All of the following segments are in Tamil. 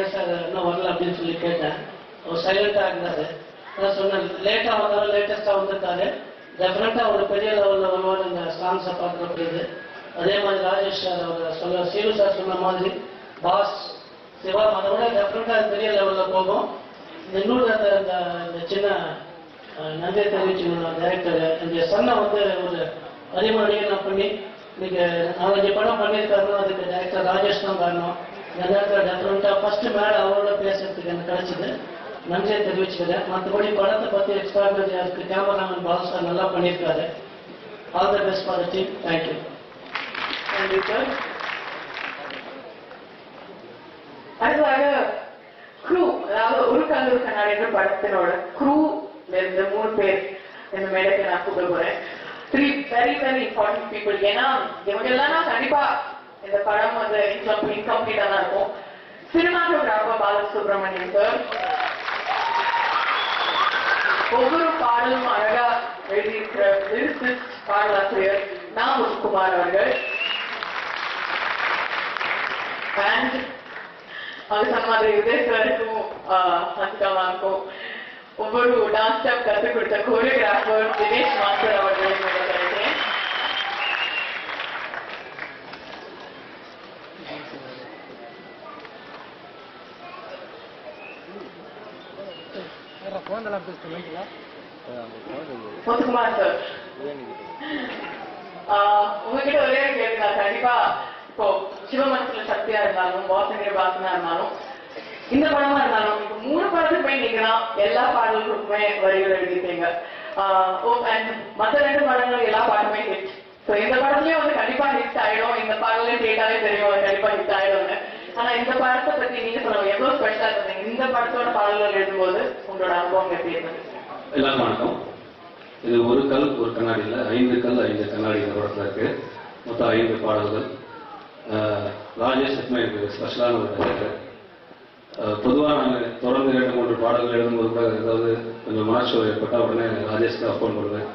ஏன் சார் இன்னும் வரல அப்படின்னு சொல்லி கேட்டேன். அவர் சைலண்டாக இருந்தார். நான் சொன்னேன், லேட்டாக வந்தாலும் லேட்டஸ்ட்டாக வந்திருக்காரு, டெஃபினட்டாக ஒரு பெரிய லெவலில் வருவார் இந்த சாங்ஸை பார்க்குறப்படுது. அதே மாதிரி ராஜேஷ் சார் அவர் சொல்ல, சீரு சார் சொன்ன மாதிரி பாஸ் சிவா அதை விட டெஃபினட்டாக பெரிய லெவலில் போகும். இன்னொரு அந்த சின்ன நன்றியை தெரிவிச்சுக்கணும் டைரக்டர். இந்த சன்னை வந்து ஒரு அறிமுறையை நான் பண்ணி இன்னைக்கு 4-5 படம் பண்ணியிருக்காருன்னா அதுக்கு டைரக்டர் ராஜேஷ் தான் காரணம். இந்த நேரத்தில் டெஃபினட்டாக ஃபர்ஸ்ட் மேடம் அவரோட பேசுறதுக்கு எனக்கு கிடைச்சிது. நன்றியை தெரிவிச்சுக்கிறேன். மற்றபடி படத்தை பற்றி எக்ஸ்ட்ராடனரியாக இருக்குது. கேமராமேன் பாலு சார் நல்லா பண்ணியிருக்காரு. All the best for the team. Thank you. நன்றி சார். அடுத்ததாக க்ரூ, அதாவது ஒரு கல்லூரி கண்ணாடி என்ற படத்தினோட க்ரூல இருந்து 3 பேர் இந்த மேடைக்கு நான் கூப்பிட போறேன். 3 வெரி வெரி இம்பார்ட்டன்ட் பீப்புள். ஏன்னா இவங்க எல்லாம் கண்டிப்பா இந்த படம் வந்து இன்கம்ப்ளீட்டா தான் இருக்கும். சினிமாட்டோகிராஃபர் பாலசுப்ரமணியம் சார், ஒவ்வொரு பாடலும் அழகா எழுதியிருக்கிற லிரிசிஸ்ட் பாடலாசிரியர் நான் முத்துக்குமார் அவர்கள், அண்ட் அவங்க சொன்ன மாதிரி விஜய் சாருக்கும் ஹன்சிகாமாருக்கும் ஒவ்வொரு டான்ஸ் ஸ்டெப் கற்றுக் கொடுத்த கோரியோகிராஃபர் தினேஷ் மாஸ்டர் அவர்களையும் கிடைக்கிறேன். முத்துக்குமார் சார், உங்ககிட்ட ஒரே கேள்வி. கண்டிப்பா இப்போ சிவமனசுல சக்தியா இருந்தாலும், பாசங்கிற பாசனா இருந்தாலும், இந்த படமா இருந்தாலும், இப்போ 3 படத்துக்கு போய் நீங்கன்னா எல்லா பாடல்களுக்குமே வரிகள் எழுதிட்டீங்க. மற்ற 2 படங்கள் எல்லா பாட்டுமே ஹிட். ஸோ இந்த படத்துலயும் வந்து கண்டிப்பா ஹிட் ஆயிடும். இந்த பாடலையும் கேட்டாலே தெரியும் கண்டிப்பா ஹிட் ஆயிடும்னு. ஆனா இந்த படத்தை பத்தி நீங்க சொல்லுங்க, எவ்வளவு ஸ்பெஷலா இருந்தீங்க இந்த படத்தோட பாடல்கள் எழுதும்போது உங்களோட அனுபவம் எப்படி இருந்தது? எல்லாரும் வணக்கம். இது ஒரு கல் ஒரு கண்ணாடியில் 5 கல் 5 கண்ணாடி இந்த படத்தில் இருக்கு. மொத்தம் 5 பாடல்கள். ராஜேஷ் எப்பவுமே எனக்கு ஸ்பெஷலான ஒரு டைரக்டர். பொதுவாக நான் தொடர்ந்து 2-3 பாடல்கள் எழுதும்போது கூட ஏதாவது கொஞ்சம் மனச்சோறு ஏற்பட்டால் உடனே ராஜேஷ்க்கு ஃபோன் பண்ணுவேன்.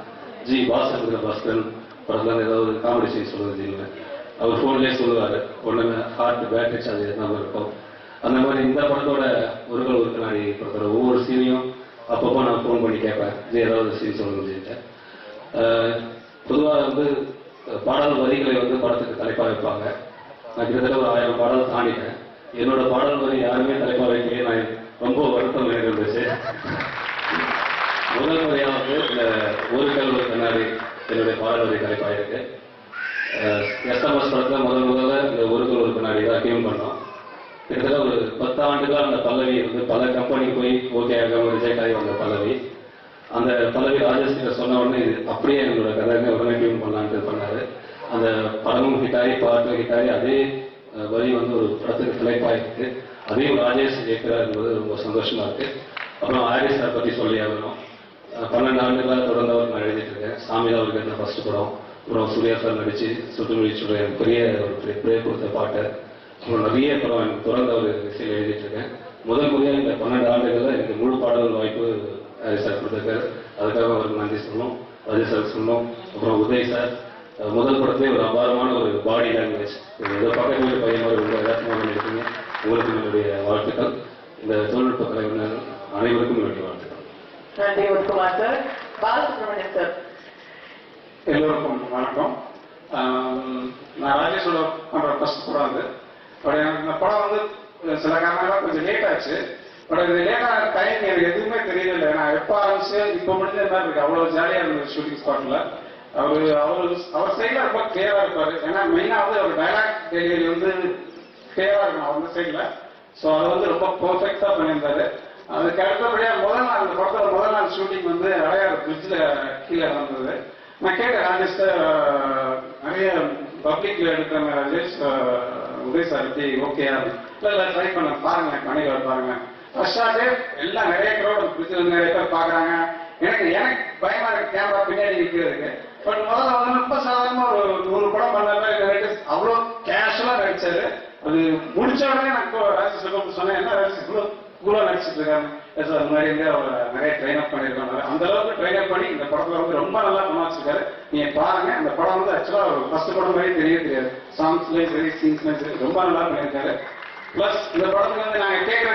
ஜி பாஸ் இருக்கிற பாஸ்கரன் படத்தில் ஏதாவது காமெடி சீன் சொல்லுவது ஜின்னு அவர் ஃபோன்லேயே சொல்லுவார். உடனே ஹார்ட் பேட்டரி சார்ஜ் எதுனாலும் இருக்கும். அந்த மாதிரி இந்த படத்தோட ஒரு கல் ஒரு கண்ணாடி படத்தோட ஒவ்வொரு சீனையும் அப்பப்போ நான் ஃபோன் பண்ணி கேட்பேன், ஜி ஏதாவது சீன் சொல்லுங்க ஜின்ட்டு. பொதுவாக வந்து பாடல் வரிகளை வந்து படத்துக்கு தலைப்பாக வைப்பாங்க. நான் கிட்டத்தட்ட ஒரு 1000 பாடல் தாண்டிட்டேன். என்னோட பாடல் வரி யாருமே தலைப்பாக வைக்கலையே. நான் ரொம்ப வருத்தம் எனக்கு இருந்துச்சு. முதல் முறையாக இந்த ஒரு கல் ஒரு கண்ணாடி என்னுடைய பாடல் வரி தலைப்பாக இருக்கு. எஸ்எம்எஸ் படத்தில் முதல்ல இந்த ஒரு கல் ஒரு கண்ணாடி தான் டியூன் பண்ணோம். கிட்டத்தட்ட ஒரு 10 ஆண்டுகளாக அந்த பல்லவி வந்து பல கம்பெனிக்கு போய் ஓகே ஆகாம ரிஜெக்ட் ஆகி வந்த பல்லவி. அந்த பல்லவி ராஜேஷ் கிட்ட சொன்ன உடனே இது அப்படியே என்னோட கதையை உடனே டியூன் பண்ணலான்ட்டு பண்ணாரு. அந்த படமும் ஹிட்டாகி பாட்டும் ஹிட்டாகி அதே வரி வந்து ஒரு படத்துக்கு தலைப்பாயிருக்கு. அதையும் ராஜேஷ் கேட்கிறார் என்பது ரொம்ப சந்தோஷமா இருக்கு. அப்புறம் ஹாரிஸ் சார் பற்றி சொல்லி ஆகணும். 12 ஆண்டுகளாக தொடர்ந்து அவர் நான் எழுதிட்டு இருக்கேன். சாமி அவருக்கு இருந்த ஃபர்ஸ்ட் படம். அப்புறம் சூர்யா சார் நடிச்சு சுற்றுமொழிச்சுடைய பெரிய ஒரு பிரேக் கொடுத்த பாட்டு. அப்புறம் நிறைய படம் எனக்கு தொடர்ந்து அவர் இசையில் எழுதிட்டு இருக்கேன். முதல் முறையாக இந்த 12 ஆண்டுகளில் எனக்கு முழு பாடல் வாய்ப்பு ஹாரிஸ் சார் கொடுத்துருக்காரு. அதுக்காக அவருக்கு நன்றி சொல்லணும், ராஜேஷ் சார் சொல்லணும். அப்புறம் உதய் சார் முதல் படத்திலே ஒரு அபாரமான ஒரு பாடி லாங்குவேஜ், ஏதோ பக்கத்து வீட்டு பையன் மாதிரி ரொம்ப யதார்த்தமாக பண்ணியிருக்கீங்க. உங்களுக்கு என்னுடைய வாழ்த்துக்கள். இந்த தொழில்நுட்ப கலைஞர்கள் அனைவருக்கும் என்னுடைய வாழ்த்துக்கள். நன்றி முத்துக்குமார் சார். பாலசுப்ரமணியம் சார், எல்லோருக்கும் வணக்கம். நான் ராஜேஷோட பண்ற ஃபர்ஸ்ட் படம் அது. இந்த படம் வந்து சில காரணங்களாக கொஞ்சம் லேட் ஆச்சு. பட் இது லேட்டான டைம் எனக்கு எதுவுமே தெரியல. நான் எப்போ ஆரம்பிச்சு இப்போ முடிஞ்ச மாதிரி இருக்கு. அவ்வளோ ஜாலியாக இருந்தது ஷூட்டிங் ஸ்பாட்ல. அவர் சைடில் ரொம்ப கிளியரா இருப்பாரு. ஏன்னா மெயினாக அவர் டைலாக் டெலிவரி வந்து கிளியரா இருக்கும் அவங்க சைடில். ஸோ அதை வந்து ரொம்ப பர்ஃபெக்டா பண்ணியிருந்தாரு. அதுக்கு அடுத்தபடியாக அந்த படத்தோட முதல் நாள் ஷூட்டிங் வந்து அடையார் பிரிட்ஜில் கீழே நடந்தது. நான் கேட்டேன் ராஜேஷ் நிறைய பப்ளிக்ல எடுக்கிற ராஜேஷ் உதய் சார் பற்றி ஓகேயா இல்லை ட்ரை பண்ண பாருங்க, பண்ணிக்கலாம் பாருங்க. ஃபர்ஸ்ட் ஷாட்டே எல்லாம் நிறைய க்ரௌட் பிரிட்ஜில் நிறைய பேர் பார்க்குறாங்க. எனக்கு பயமா இருக்கு கேமரா பின்னாடி நிற்கிறதுக்கு. பட் முதல்ல வந்து ரொம்ப சாதாரணமா ஒரு 100 படம் பண்ண மாதிரி அவ்வளோ கேஷுவலா நடிச்சாரு. அது முடிச்ச உடனே நான் ராஜேஷ் சொன்னேன், என்ன ராஜேஷ் இவ்வளோ நடிச்சிட்டு இருக்காங்க. சார் முன்னாடி இருந்து அவர் நிறைய ட்ரெயின் அப் பண்ணியிருக்காங்க. அந்த அளவுக்கு ட்ரெயின் அப் பண்ணி இந்த படத்துல வந்து ரொம்ப நல்லா பண்ண வச்சிருக்காரு. நீங்க பாருங்க, அந்த படம் வந்து ஆக்சுவலா ஒரு ஃபர்ஸ்ட் படம் மாதிரி தெரியாது. சாங்ஸ்லயும் சரி, சீன்ஸ்லயும் சரி ரொம்ப நல்லா பண்ணியிருக்காரு. பிளஸ் இந்த படத்துக்கு வந்து நாங்க கேட்கிற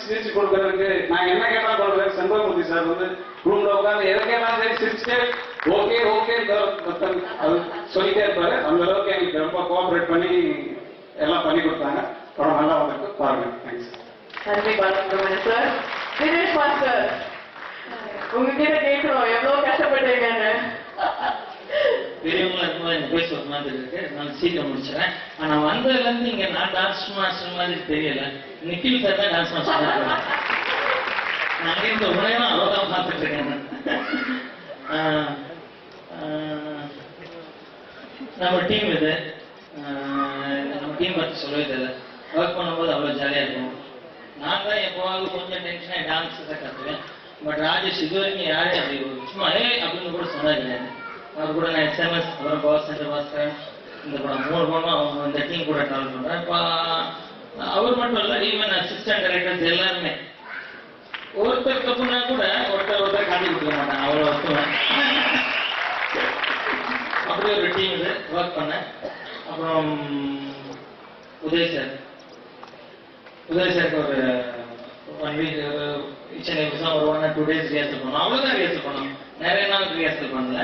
சிரிச்சு கொடுக்கறதுக்கு நான் என்ன கேட்டாலும் கொடுக்குறேன். செண்பகமூர்த்தி சார் வந்து ரூம்ல உட்காந்து எதை கேட்டாலும் சரி சிரிச்சுட்டே ஓகே ஓகே அது சொல்லிட்டே இருப்பாரு. அந்த அளவுக்கு எங்களுக்கு ரொம்ப கோஆபரேட் பண்ணி எல்லாம் பண்ணி கொடுத்தாங்க. படம் நல்லா வந்திருக்கு, பாருங்க. தேங்க்ஸ். நன்றி பாலசுப்ரமணியன் சார். தினேஷ் மாஸ்டர், உங்ககிட்ட கேட்கிறோம் எவ்வளவு கஷ்டப்பட்டீங்கன்னு. பெரியவங்களா இருக்கும்போது எனக்கு பேச ஒரு மாதிரி இருக்கு, நான் சீக்கிரம் முடிச்சிடறேன். ஆனா வந்ததுல இருந்து இங்க நான் டான்ஸ் மாஸ்டர் மாதிரி தெரியல, நிக்கில் சார் தான் டான்ஸ் மாஸ்டர். நான் அங்கிருந்து உடனே அவ்வளவுதான் பார்த்துட்டு இருக்கேன். நம்ம டீம் இது, நம்ம டீம் பற்றி சொல்லவே தெரியல. ஒர்க் பண்ணும்போது அவ்வளவு ஜாலியா இருக்கும். நான் தான் எப்போவாவது கொஞ்சம் டென்ஷனா டான்ஸ் தான் கற்றுவேன். பட் ராஜேஷ் இது வரைக்கும் யாரையும் அப்படி சும்மா அப்படின்னு கூட சொன்னது கிடையாது. அவர் கூட நான் எஸ்எம்எஸ், அப்புறம் பாஸ் சென்டர் பாஸ்கரன், இந்த படம் 3 படம் அவங்க இந்த டீம் கூட ட்ராவல் பண்றேன். இப்போ அவர் மட்டும் இல்லை, ஈவன் அசிஸ்டன்ட் டைரக்டர்ஸ் எல்லாருமே ஒருத்தர் தப்புனா கூட ஒருத்தர் காட்டி கொடுக்க மாட்டாங்க, அவ்வளோ ஒருத்தவன். அப்படி ஒரு டீம் இது ஒர்க் பண்ணேன். அப்புறம் உதய் சாருக்கு ஒரு 1 வீக் இச்சனை ஒரு 1 or 2 days ரிஹர்சல் பண்ணோம். அவ்வளோதான் ரிஹர்சல் பண்ணோம், நிறைய நாள் ரிஹர்சல் பண்ணல.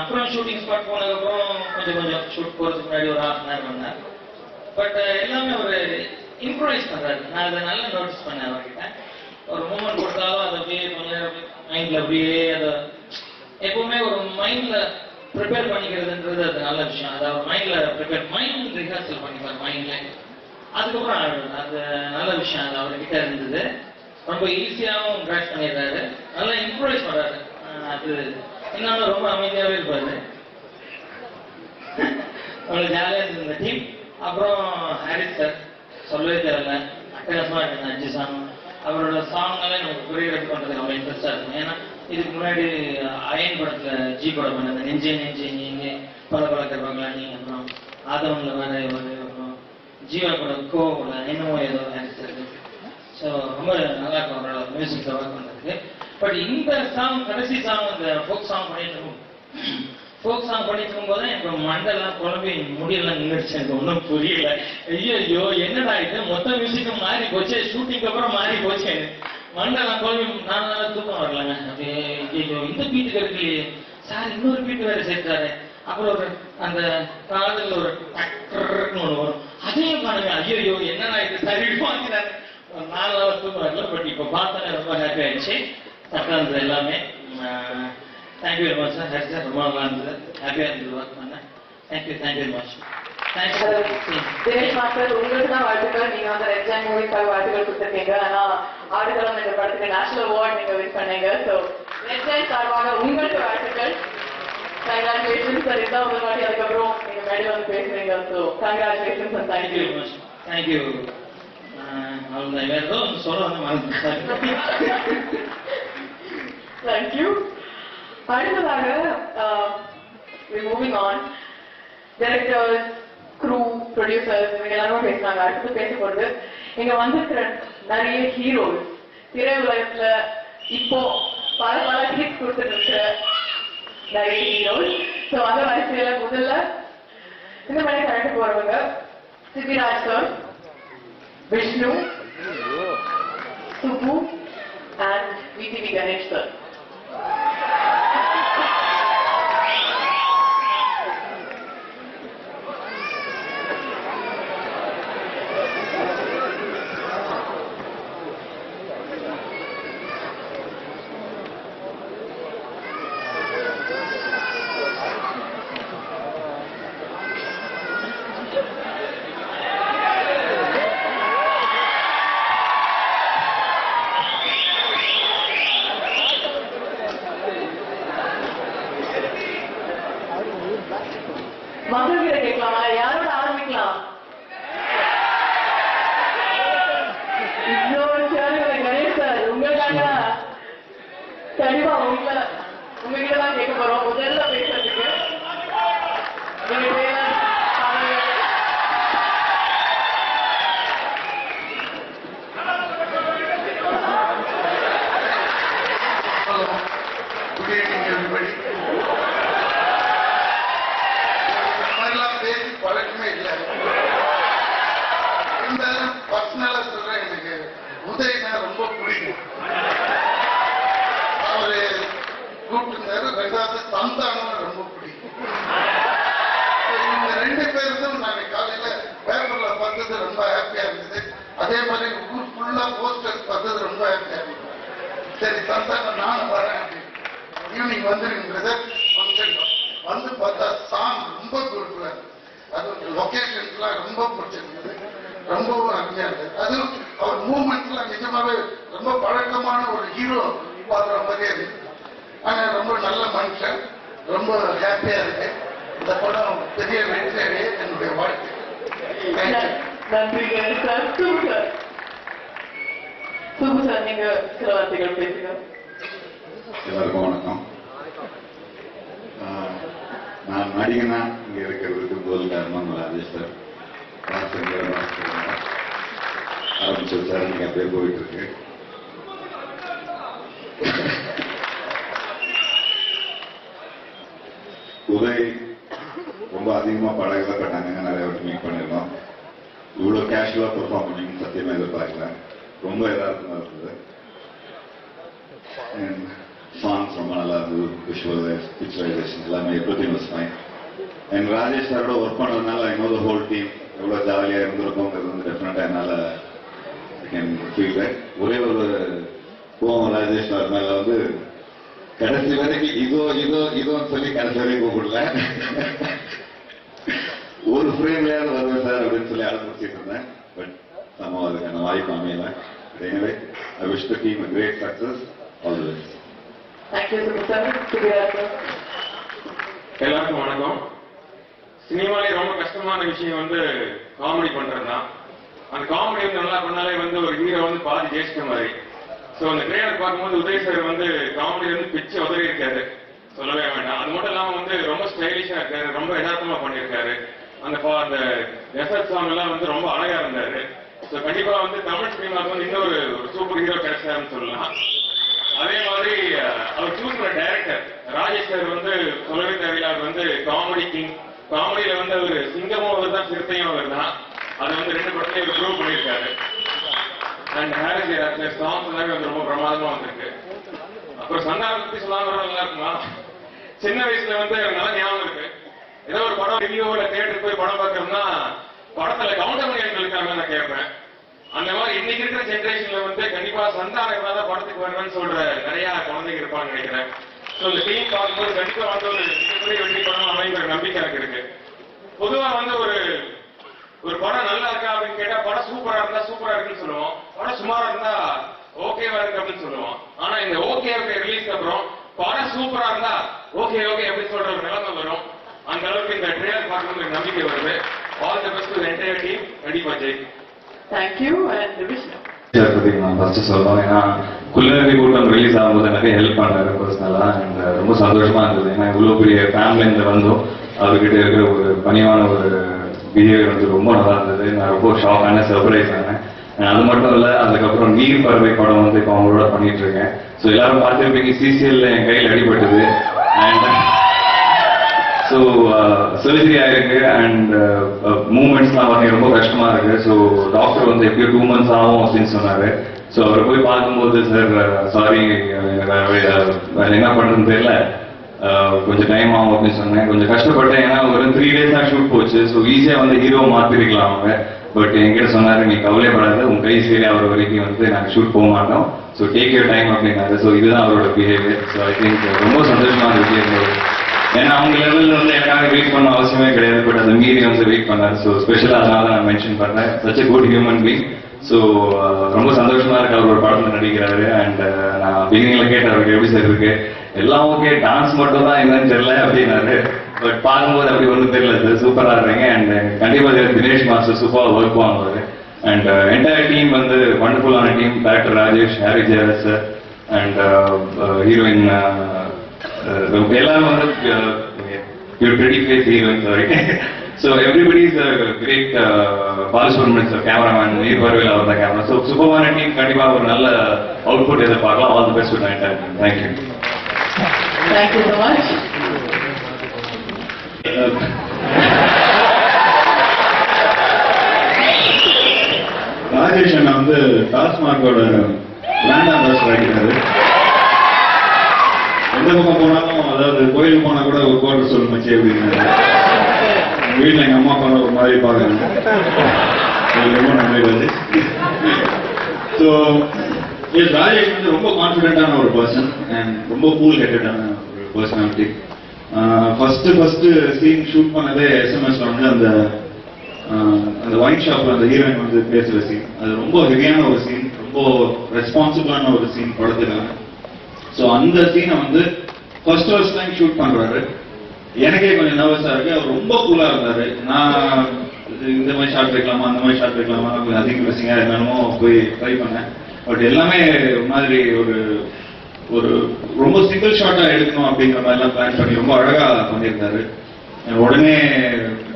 அப்புறம் ஷூட்டிங் ஸ்பாட் போனதுக்கப்புறம் கொஞ்சம் ஷூட் போகிறதுக்கு முன்னாடி ஒரு 1/2 hour வந்தேன். பட் எல்லாமே ஒரு இம்ப்ரூவைஸ் பண்ணுறாரு. நான் அதை நல்லா நோட்டீஸ் பண்ணேன் அவர்கிட்ட. ஒரு மூமெண்ட் கொடுத்தாலும் அதை அப்படியே கொஞ்சம் மைண்டில் அப்படியே அதை எப்பவுமே ஒரு மைண்டில் ப்ரிப்பேர் பண்ணிக்கிறதுன்றது அது நல்ல விஷயம். அதை அவர் மைண்டில் மைண்ட் ரிஹர்சல் பண்ணிப்பார் மைண்டில். அதுக்கப்புறம் அது நல்ல விஷயம். அது அவர்கிட்ட இருந்தது. ரொம்ப ஈஸியாகவும் கிராஸ் பண்ணிடுறாரு, நல்லா இம்ப்ரூவைஸ் பண்ணுறாரு. அது இன்னொன்று ரொம்ப அமைதியாகவே இருப்பாரு. அவ்வளோ ஜாலியாக இருந்தது இந்த டீம். அப்புறம் ஹாரிஸ் சார் சொல்லவே தேவையில்ல, அட்டகாசமாக இருக்கு 5 சாங். அவரோட சாங்னாலே நமக்கு கொரியோகிராஃபி பண்ணுறதுக்கு அவ்வளோ இன்ட்ரெஸ்டாக இருக்கும். ஏன்னா இதுக்கு முன்னாடி அயன் படத்தில் ஜி படம் பண்ணது நெஞ்சே நீங்க பல கருவாங்களானி, அப்புறம் ஆதவனில் வேற ஒரு, அப்புறம் ஜீவா படம் கோவில் என்னமோ ஏதோ ஹாரிஸ் இருக்கு. ஸோ ரொம்ப நல்லா இருக்கும் அவரோட மியூசிக் ஒர்க் பண்ணுறதுக்கு. பட் இந்த சாங் கடைசி சாங் இந்த ஃபோக் சாங் பண்ணிட்டு இருக்கும்போது எனக்கு மண்டெல்லாம் குழம்பி முடியெல்லாம் நின்றுச்சு. எனக்கு ஒன்றும் புரியல. ஐயோ என்னடா இது, மொத்த மியூசிக்கும் மாறி போச்சு, ஷூட்டிங்க்கு அப்புறம் மாறி போச்சு. மண்டெல்லாம் குழம்பி நான் தூக்கம் வரலங்க. அப்படியே ஐயோ இந்த பீட்டுக்கு இருக்குல்லையே சார், இன்னொரு பீட்டு வேற சேர்த்தாரு. அப்புறம் ஒரு அந்த காலத்தில் ஒரு டக்குன்னு ஒன்று வரும், அதையும் பாருங்க. ஐயோ என்னடா இது சரி வாங்கினாரு. 4 hours தூக்கம் வரல. பட் இப்போ பார்த்தா ரொம்ப ஹாப்பி ஆயிடுச்சு. சக்கா இருந்தது எல்லாமே. Thank you very much sir. Happy sir, ரொம்ப நல்லா இருந்தது, ஹாப்பியாக இருந்தது ஒர்க் பண்ணேன். Thank you very much. Dinesh master, உங்களுக்கு தான் வாழ்த்துக்கள். நீங்க வந்து ரெட் ஜாயின் மூவிக்காக வாழ்த்துக்கள் கொடுத்துருக்கீங்க. ஆனா ஆடுகளம் என்ற படத்துக்கு நேஷனல் அவார்ட் நீங்க வின் பண்ணீங்க. ஸோ ரெட் ஜாயின் சார்பாக உங்களுக்கு வாழ்த்துக்கள். Congratulations sir. இதான் ஒரு வாட்டி அதுக்கப்புறம் நீங்க மேடையில் வந்து பேசுறீங்க. So congratulations and thank you. Thank you. அவங்க வேற ஏதோ சொல்ல வந்து மறந்துட்டாங்க. தேங்க்யூ. அடுத்ததாக moving on, directors, crew, producers இவங்க எல்லாரும் பேசுறாங்க. அடுத்து பேச போறது இங்க வந்திருக்கிற நிறைய ஹீரோஸ், திரையுலகத்துல இப்போ பல ஹிட் கொடுத்துட்டு இருக்கிற நிறைய ஹீரோஸ். ஸோ அந்த வரிசையில முதல்ல இந்த மாதிரி கரெக்ட் போறவங்க Sibiraj sir, Vishnu, Subbu and VTV Ganesh sir. மகளிர கேட்கலாமா? யாரோட ஆரம்பிக்கலாம்? இன்னொரு கணேஷ் சார், உங்களுக்காக கண்டிப்பா உங்ககிட்ட தான் கேட்க போறோம். முதல்ல பேசுறதுக்கு நீங்க பேர் பழக்கமே இல்லை. இருந்தாலும் பர்சனலா சொல்றேன், எனக்கு அதே மாதிரி ஊர் ஃபுல்லா போஸ்டர் பார்த்தது ரொம்ப ஹாப்பியா இருந்தது. சரி சந்தானம் நானும் வரேன் ஈவினிங் வந்துருங்கிறத ஃபங்க்ஷன் வந்து பார்த்தா சாங் ரொம்ப குரூப்ல அது லொகேஷன்ஸ்லாம் ரொம்ப பிடிச்சிருந்தது, ரொம்பவும் அருமையா இருந்தது. அது அவர் மூவ்மெண்ட்ஸ்லாம் நிஜமாவே ரொம்ப பழக்கமான ஒரு ஹீரோ பார்க்குற மாதிரியே இருக்கு. ஆனா ரொம்ப நல்ல மனுஷன், ரொம்ப ஹாப்பியா இருக்கு. இந்த படம் பெரிய வெற்றி அடைய என்னுடைய வாழ்க்கை. நன்றிங்க சார். Super super sir. நீங்க சில வார்த்தைகள் பேசுங்க. எல்லாருக்கும் வணக்கம். நான் நடிகனா இங்க இருக்கிறதுக்கு முதல் காரணம் ராஜேஷ் சார். ஆரம்பிச்சது சார், நீங்க அப்படியே போயிட்டு இருக்கு. உதய் ரொம்ப அதிகமா பழகப்பட்டாங்க, நிறைய வாட்டி மீட் பண்ணிருந்தோம். இவ்வளவு கேஷுவலா பெர்ஃபார்ம் பண்ணீங்கன்னு சத்தியமா எதிர்பார்க்கல. ரொம்ப யதார்த்தமா இருந்தது. சாங்ஸ் ரொம்ப நல்லா இருந்தது, பிக்சரைசேஷன் எல்லாமே everything was fine. And Rajesh சாரோட ஒர்க் பண்ணதுனால என்னோட ஹோல் டீம் எவ்வளவு ஜாலியா இருந்திருக்கோங்கிறது வந்து டெஃபினட்டா என்னால ஃபீல் பேக். ஒரே ஒரு கோவம் ராஜேஷ் சார் மேல வந்து கடைசி வரைக்கும் இதோன்னு சொல்லி கடைசி வரைக்கும் கூப்பிடல. ஒரு ஃப்ரேம்லயாவது வருவேன் சார் அப்படின்னு சொல்லி ஆரம்பிச்சுட்டு இருந்தேன். பட் நம்ம அதுக்கான வாய்ப்பு அமையல. எனவே I wish the team a great success. All the best. Thank you sir. எல்லாருக்கும் வணக்கம். சினிமாலே ரொம்ப கஷ்டமான விஷயம் வந்து காமெடி பண்றதுதான். அந்த காமெடி வந்து நல்லா பண்ணாலே வந்து ஒரு ஹீரோ வந்து பாதி ஜெயிச்சிட்ட மாதிரி. ஸோ அந்த ட்ரெய்லர் பார்க்கும்போது உதய் சார் வந்து காமெடி வந்து பிச்சு உதவி இருக்காரு, சொல்லவே வேண்டாம். அது மட்டும் இல்லாம வந்து ரொம்ப ஸ்டைலிஷா இருக்காரு, ரொம்ப யதார்த்தமா பண்ணியிருக்காரு. அந்த எஃபெக்ட் சாங் எல்லாம் வந்து ரொம்ப அழகா இருந்தாரு. ஸோ கண்டிப்பா வந்து தமிழ் சினிமாவுக்கு வந்து இன்னொரு சூப்பர் ஹீரோ கிடைச்சாருன்னு சொல்லலாம். அதே மாதிரி அவர் சூஸ் பண்ண டைரக்டர் ராஜேஷ் சார் வந்து சொல்லவே தேவையில்ல. அவர் வந்து காமெடி கிங். காமெடியில வந்து அவர் சிங்கமும் அவர் தான், சிறுத்தையும் அவர் தான். அதை வந்து 2 படத்தையும் அவர் ப்ரூவ் பண்ணியிருக்காரு. அண்ட் ஹாரிஸ் சாங்ஸ் எல்லாமே வந்து ரொம்ப பிரமாதமா வந்திருக்கு. அப்புறம் சந்தானம் பத்தி சொல்லாம நல்லா இருக்குமா? சின்ன வயசுல வந்து நல்லா ஞாபகம் இருக்கு. ஏதோ ஒரு படம் ரிவ்யூல தியேட்டருக்கு போய் படம் பார்க்கறோம்னா படத்துல கவுண்டமணிகள் இருக்காங்க நான் கேட்பேன். அந்த மாதிரி இன்னைக்கு இருக்கிற ஜென்ரேஷன்ல வந்து கண்டிப்பா சந்தானம் தான் படத்துக்கு வருவேன்னு சொல்ற நிறைய குழந்தைங்க இருப்பான்னு நினைக்கிறேன். ஸோ இந்த டீம் பார்க்கும்போது கண்டிப்பா வந்து ஒரு மிகப்பெரிய வெற்றி படம் அமைங்கிற நம்பிக்கை எனக்கு இருக்கு. பொதுவா வந்து ஒரு படம் நல்லா இருக்கா அப்படின்னு கேட்டா படம் சூப்பரா இருந்தா சூப்பரா இருக்குன்னு சொல்லுவோம், படம் சுமாரா இருந்தா ஓகேவா இருக்கு அப்படின்னு சொல்லுவோம். ஆனா இந்த ஓகே ரிலீஸ்க்கு அப்புறம் படம் சூப்பரா இருந்தா ஓகே அப்படின்னு சொல்ற ஒரு நிலைமை வரும். அந்த அளவுக்கு இந்த ட்ரெய்லர் பார்க்கும்போது நம்பிக்கை வருது. All the best to the entire team. கண்டிப்பா Jai. Thank you and Vishnu. நான் ஃபர்ஸ்ட் சொல்லுவேன், ஏன்னா குள்ளநரி கூட்டம் ரிலீஸ் ஆகும்போது எனக்கு ஹெல்ப் பண்ணாரு பர்சனலா. அண்ட் ரொம்ப சந்தோஷமா இருந்தது. ஏன்னா இவ்வளவு பெரிய ஃபேமிலியில வந்தோம், அவர்கிட்ட இருக்கிற ஒரு பணிவான ஒரு பிஹேவியர் வந்து ரொம்ப நல்லா இருந்தது. நான் ரொம்ப ஷாக் ஆன, சர்ப்ரைஸ் ஆனேன். அது மட்டும் இல்ல, அதுக்கப்புறம் நீர் பறவை படம் வந்து இப்போ அவங்களோட பண்ணிட்டு இருக்கேன். ஸோ எல்லாரும் பார்த்துருப்பீங்க, சிசிஎல்ல என் கையில் அடிபட்டது. அண்ட் ஸோ சர்ஜரி ஆயிருக்கு. அண்ட் மூவ்மெண்ட்ஸ்லாம் வந்து ரொம்ப கஷ்டமா இருக்கு. ஸோ டாக்டர் வந்து எப்படியோ 2 months ஆகும் அப்படின்னு சொன்னாரு. ஸோ அவரை போய் பார்க்கும்போது, சார் சாரி வேற என்ன பண்றதுன்னு தெரியல, கொஞ்சம் டைம் ஆகும் அப்படின்னு சொன்னேன். கொஞ்சம் கஷ்டப்பட்டேன், ஏன்னா ஒரு 3 days தான் ஷூட் போச்சு. ஸோ ஈஸியா வந்து ஹீரோ மாத்திருக்கலாம் அவங்க. பட் என்கிட்ட சொன்னாரு, நீ கவலைப்படாத, உங்க கை சரி ஆகிற வரைக்கும் வந்து நாங்கள் ஷூட் போக மாட்டோம். ஸோ டேக் யூர் டைம் அப்படின்னாரு. ஸோ இதுதான் அவரோட பிஹேவியர். ஸோ ஐ திங்க் ரொம்ப சந்தோஷமா இருக்கு. ஏன்னா அவங்க லெவலில் வந்து எனக்காக வெயிட் பண்ண அவசியமே கிடையாது. பட் அதை மீறி வந்து வெயிட் பண்ணாரு. ஸோ ஸ்பெஷலாக அதனால நான் மென்ஷன் பண்றேன். Such a good human being. So ரொம்ப சந்தோஷமா இருக்கு அவர் ஒரு படத்தில் நடிக்கிறாரு. அண்ட் நான் பிகினிங்ல கேட்டேன் அவருக்கு எப்படி சார் இருக்கு, எல்லாம் ஓகே, டான்ஸ் மட்டும் தான் என்னன்னு தெரியல அப்படின்னாரு. பட் பார்க்கும்போது அப்படி ஒன்றும் தெரியல சார், சூப்பரா இருந்தீங்க. அண்ட் கண்டிப்பா தினேஷ் மாஸ்டர் சூப்பராக ஒர்க் வாங்குவாரு. அண்ட் என்டையர் டீம் வந்து வண்டர்ஃபுல்லான team. Director Rajesh, Hari Jayaraj sir, and heroine எல்லாரும் வந்து pretty face heroine, sorry. So everybody is a great Balasubramanian sir, cameraman, Neer Parvel அவர் தான் கேமரா. ஸோ சூப்பரான டீம். கண்டிப்பா ஒரு நல்ல அவுட்புட் எதிர்பார்க்கலாம். All the best tonight. Thank you. Thank you so much. Rajesh அண்ணா வந்து டாஸ்மார்க்கோட பிராண்ட் அம்பாசிடர் ஆகிட்டாரு. எந்த பக்கம் போனாலும், அதாவது கோயிலுக்கு போனா கூட ஒரு கோட்டர் சொல்லு மச்சி அப்படின்னு. வீட்டில் எங்க அம்மா அப்பா ஒரு மாதிரி பாக்குறாங்க. ரொம்ப நன்றி ராஜேஷ். ஸோ எஸ், ராஜேஷ் வந்து ரொம்ப கான்ஃபிடென்டான ஒரு பர்சன் அண்ட் ரொம்ப கூல் ஹெட்டடான ஒரு பர்சனாலிட்டி. ஃபர்ஸ்ட் சீன் ஷூட் பண்ணதே எஸ்எம்எஸ்ல வந்து அந்த ஒயின் ஷாப்ல அந்த ஹீரோயின் வந்து பேசுற சீன், அது ரொம்ப ஹெவியான ஒரு சீன், ரொம்ப ரெஸ்பான்சிபிளான ஒரு சீன் படத்துக்காக. ஸோ அந்த சீனை வந்து ஃபர்ஸ்ட் டைம் ஷூட் பண்றாரு. எனக்கே கொஞ்சம் நர்வஸா இருக்கு. அவர் ரொம்ப கூலா இருந்தாரு. நான் இந்த மாதிரி ஷாட் வைக்கலாமா, அந்த மாதிரி ஷாட் வைக்கலாமா, கொஞ்சம் அதிகம் பேசிங்க என்னமோ போய் ட்ரை பண்ணேன். பட் எல்லாமே ஒரு மாதிரி ஒரு ரொம்ப சிங்கிள் ஷாட்டா எடுக்கணும் அப்படிங்கிற மாதிரி எல்லாம் பிளான் பண்ணி ரொம்ப அழகா பண்ணியிருந்தாரு. உடனே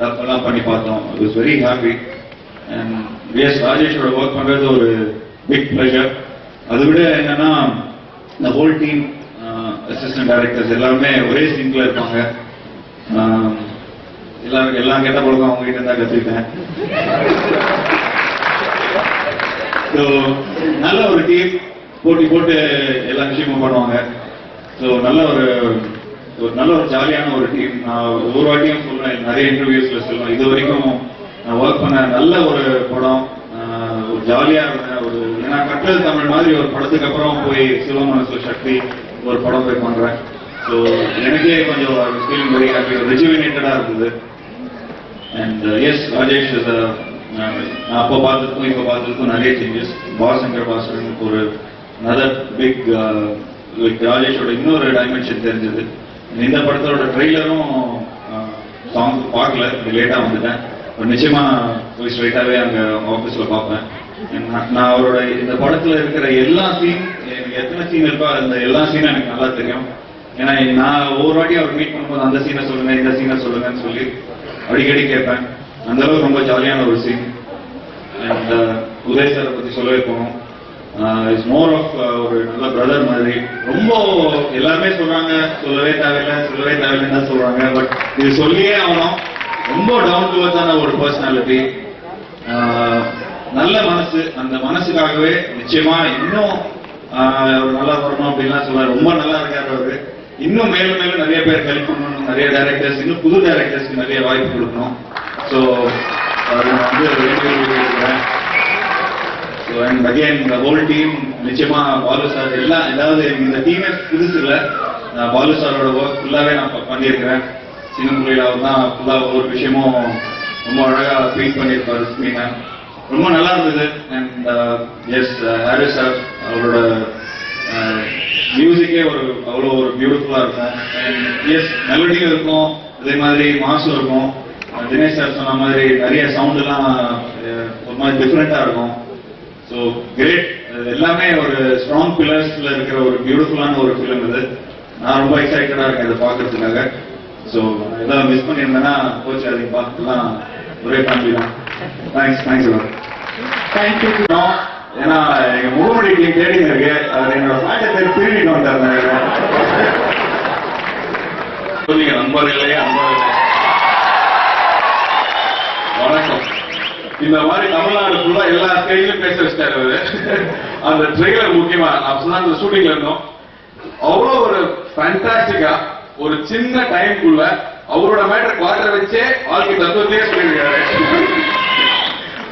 எல்லாம் பண்ணி பார்த்தோம். It was very happy. And yes, ராஜேஷோட ஒர்க் பண்றது ஒரு பிக் ப்ளஷர். அதை விட என்னன்னா இந்த ஹோல் டீம், அசிஸ்டன்ட் டைரக்டர்ஸ் எல்லாருமே ஒரே சிங்க்ல இருப்பாங்க. எல்லாம் கெட்ட பழக்கம் அவங்க கிட்ட தான் கத்துக்கிட்டேன். ஸோ நல்ல ஒரு டீம், போட்டி போட்டு எல்லா விஷயமும் பண்ணுவாங்க. ஸோ நல்ல ஒரு ஜாலியான ஒரு டீம். நான் ஒவ்வொரு வாட்டியும் சொல்றேன், நிறைய இன்டர்வியூஸ்ல சொல்லுவேன், இது வரைக்கும் நான் ஒர்க் பண்ண நல்ல ஒரு படம். ஒரு ஜாலியா இருந்தேன். ஏன்னா கட்டல் தமிழ் மாதிரி ஒரு படத்துக்கு அப்புறம் போய் சிவமனசு சக்தி ஒரு படம் போய் பண்றேன். ஸோ எனக்கே கொஞ்சம் ஃபீலிங் வெரி ஹாப்பி, ரெஜுவினேட்டடா இருந்தது. அண்ட் எஸ், ராஜேஷ் நான் அப்போ பார்த்ததுக்கும் இப்போ பார்த்ததுக்கும் நிறைய சேஞ்சஸ். பாலசங்கர் பாஸ்கரன் ஒரு another big ராஜேஷோட இன்னொரு டைமென்ஷன் தெரிஞ்சது. இந்த படத்தோட ட்ரெய்லரும் சாங் பார்க்கல, லேட்டா வந்துட்டேன். நிச்சயமா போய் ஸ்ட்ரைட்டாவே அங்க ஆஃபீஸ்ல பார்ப்பேன். நான் அவரோட இந்த படத்துல இருக்கிற எல்லா சீன், எனக்கு எத்தனை சீன் இருக்கோ அந்த எல்லா சீனும் எனக்கு நல்லா தெரியும். ஏன்னா நான் ஒவ்வொரு வாட்டியும் அவர் மீட் பண்ணும்போது அந்த சீனை சொல்லுங்க, இந்த சீனை சொல்லுங்கன்னு சொல்லி அடிக்கடி கேட்பேன். அந்த அளவுக்கு ரொம்ப ஜாலியான ஒரு சீன். அண்ட் உதய் சாரை பத்தி சொல்லவே போகணும். இட்ஸ் மோர் ஆஃப் ஒரு நல்ல பிரதர் மாதிரி. ரொம்ப எல்லாருமே சொல்றாங்க சொல்லவே தேவையில்லைன்னு தான் சொல்றாங்க. பட் இது சொல்லியே ஆகணும். ரொம்ப டவுன் டு எர்த்தான ஒரு பர்சனாலிட்டி, நல்ல மனசு. அந்த மனசுக்காகவே நிச்சயமா இன்னும் நல்லா வரணும் அப்படின்லாம் சொல்றாரு. ரொம்ப நல்லா இருக்காரு அவரு. இன்னும் மேலும் மேலும் நிறைய பேர் ஹெல்ப் பண்ணணும், நிறைய டைரக்டர்ஸ், இன்னும் புது டைரக்டர்ஸ்க்கு நிறைய வாய்ப்பு கொடுக்கணும். ஸோ அதை நான் வந்து வேண்டியிருக்கிறேன். ஸோ அண்ட் அகெயின் இந்த ஹோல் டீம், நிச்சயமா பாலு சார் எல்லாம், ஏதாவது இந்த டீமே புதுசு இல்லை. பாலு சாரோட ஒர்க் ஃபுல்லாவே நான் பண்ணியிருக்கிறேன். சின்ன முறையில் அவர் தான் ஃபுல்லா ஒவ்வொரு விஷயமும் ரொம்ப அழகா ட்ரீட் பண்ணியிருப்பாரு ஸ்க்ரீனை. ரொம்ப நல்லா இருந்தது. அண்ட் எஸ், ஹாரிஸ் சார் அவரோட மியூசிக்கே அவ்வளோ ஒரு பியூட்டிஃபுல்லா இருக்கும். அண்ட் எஸ், மெலடியும் இருக்கும், அதே மாதிரி மாசும் இருக்கும். தினேஷ் சார் சொன்ன மாதிரி நிறைய சவுண்ட் எல்லாம் ஒரு மாதிரி டிஃப்ரெண்டா இருக்கும். So great. எல்லாமே ஒரு ஸ்ட்ராங் பில்லர்ஸ்ல இருக்கிற ஒரு பியூட்டிஃபுல்லான ஒரு ஃபிலிம் இது. நான் ரொம்ப எக்ஸைட்டடா இருக்கேன் இதை பார்க்கறதுக்காக. ஸோ ஏதாவது மிஸ் பண்ணியிருந்தேன்னா கோச் அதை பார்த்துலாம் ஒரே ஃபேமிலி தான். Thanks thank you. ஏன்னா எங்க முகமடி டீம் தேடிங்க இருக்கு. அது என்னோட ஃபிளாட்டை பேர் திருடிட்டு வந்தாரு. நண்பர்களே, வணக்கம். இந்த மாதிரி தமிழ்நாடு ஃபுல்லா எல்லா ஸ்டேஜ்லயும் பேச வச்சிட்டாரு அவரு. அந்த ட்ரெய்லர் முக்கியமா அந்த ஷூட்டிங்ல இருந்தோம். அவ்வளோ ஒரு ஃபேண்டாஸ்டிக்கா ஒரு சின்ன டைம்குள்ள அவரோட மேட்டர் குவார்டர் வச்சே வாழ்க்கை தத்துவத்தையே சொல்லியிருக்காரு.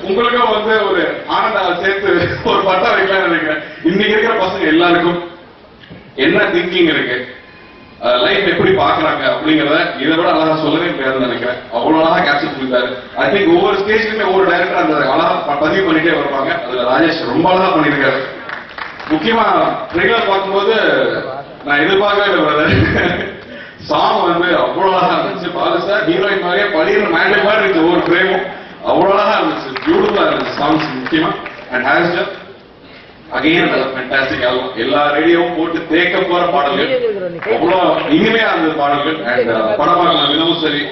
உங்களுக்கும் வந்து ஒரு ஆனந்தாவை சேர்த்து ஒரு பட்டா வைக்கலாம்னு நினைக்கிறேன். இன்னைக்கு இருக்கிற பசங்க எல்லாருக்கும் என்ன திங்கிங் இருக்கு, லைஃப் எப்படி பாக்குறாங்க அப்படிங்கறத இதை விட அழகா சொல்லவே முடியாதுன்னு நினைக்கிறேன். அவ்வளவு அழகா கேப்சர் பண்ணிருக்காரு. ஐ திங்க் ஒவ்வொரு ஸ்டேஜ்லயுமே ஒவ்வொரு டைரக்டர் அந்த அழகா பதிவு பண்ணிட்டே வருவாங்க. அதுல ராஜேஷ் ரொம்ப அழகா பண்ணிருக்காரு. முக்கியமா ட்ரெய்லர் பார்க்கும்போது நான் எதிர்பார்க்கவே இல்லை. சாங் வந்து அவ்வளவு அழகா இருந்துச்சு. பாலு சார் ஹீரோயின் மாதிரியே பழியிற மேண்டல் மாதிரி இருந்துச்சு. ஒவ்வொரு ஃப்ரேமும் அவ்வளவு அழகா இருந்துச்சு. பியூட்டிஃபுல்லா இருந்துச்சு சாங்ஸ் முக்கியமா. And Harris sir again fantastic album. எல்லா ரேடியோவும் போட்டு தேக்க போற பாடல்கள், அவ்வளவு இனிமையா இருந்தது பாடல்கள். அண்ட் படம் பார்க்கலாம் தினமும் சரி.